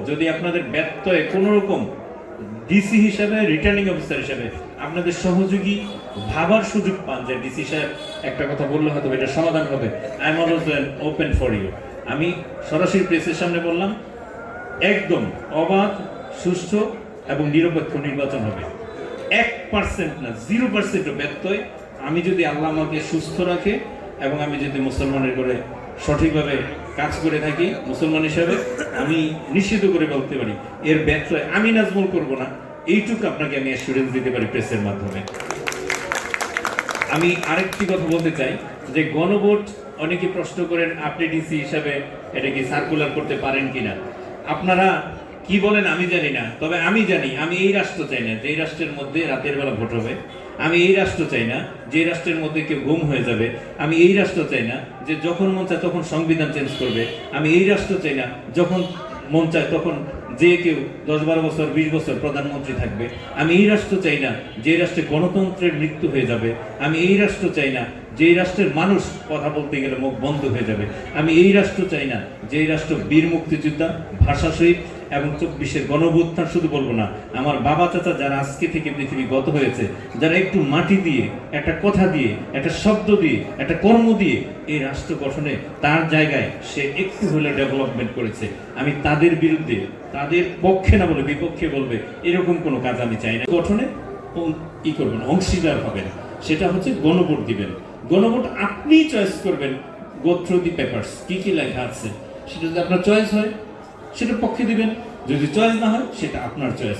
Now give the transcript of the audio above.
যদি আপনাদের ব্যত্যয় কোনো রকম ডিসি হিসাবে, রিটার্নিং অফিসার হিসাবে আপনাদের সহযোগী ভাবার সুযোগ পান যে ডিসি সাহেব একটা কথা বললে হয়তো এটা সমাধান হবে, I am always open for you. আমি সরাসরি প্রেসের সামনে বললাম, একদম অবাধ, সুষ্ঠু এবং নিরপেক্ষ নির্বাচন হবে। 1% না, 0% ব্যত্যয়, আমি যদি আল্লাহ আমাকে সুস্থ রাখে এবং আমি যদি মুসলমানের করে সঠিকভাবে কাজ করে থাকি মুসলমান হিসাবে, আমি নিশ্চিত করে বলতে পারি এর ব্যত্যয় আমি নাজমুল করব না, এইটুকু আপনাকে আমি অ্যাসুরেন্স দিতে পারি প্রেসের মাধ্যমে। আমি আরেকটি কথা বলতে চাই যে গণভোট অনেকে প্রশ্ন করেন আপনি ডিসি হিসাবে এটা কি সার্কুলার করতে পারেন কিনা। আপনারা কি বলেন আমি জানি না, তবে আমি জানি আমি এই রাষ্ট্র চাই না যে রাষ্ট্রের মধ্যে রাতের বেলা ভোট হবে, আমি এই রাষ্ট্র চাই না যে রাষ্ট্রের মধ্যে কেউ গুম হয়ে যাবে, আমি এই রাষ্ট্র চাই না যে যখন মন চায় তখন সংবিধান চেঞ্জ করবে, আমি এই রাষ্ট্র চাই না যখন মন চায় তখন যে কেউ 10-12 বছর 20 বছর প্রধানমন্ত্রী থাকবে, আমি এই রাষ্ট্র চাই না যে রাষ্ট্রে গণতন্ত্রের মৃত্যু হয়ে যাবে, আমি এই রাষ্ট্র চাই না যে রাষ্ট্রের মানুষ কথা বলতে গেলে মুখ বন্ধ হয়ে যাবে, আমি এই রাষ্ট্র চাই না যে রাষ্ট্র বীর মুক্তিযোদ্ধা, ভাষা শহীদ এবং 24-এর গণঅভ্যুত্থান শুধু বলবো না, আমার বাবা চাচা যারা আজকে থেকে পৃথিবী গত হয়েছে, যারা একটু মাটি দিয়ে, একটা কথা দিয়ে, একটা শব্দ দিয়ে, একটা কর্ম দিয়ে এই রাষ্ট্র গঠনে তার জায়গায় সে একটু হলে ডেভেলপমেন্ট করেছে, আমি তাদের বিরুদ্ধে, তাদের পক্ষে না বলে বিপক্ষে বলবে এরকম কোনো কাজ আমি চাই না। গঠনে কি করবেন, অংশীদার হবেন, সেটা হচ্ছে গণভোট দিবেন। গণভোট আপনি চয়েস করবেন, গো থ্রু দি পেপারস, কি কি লেখা আছে সেটা যদি আপনার চয়েস হয় সেটা পক্ষে দিবেন, যদি চয়েস না হয় সেটা আপনার চয়েস।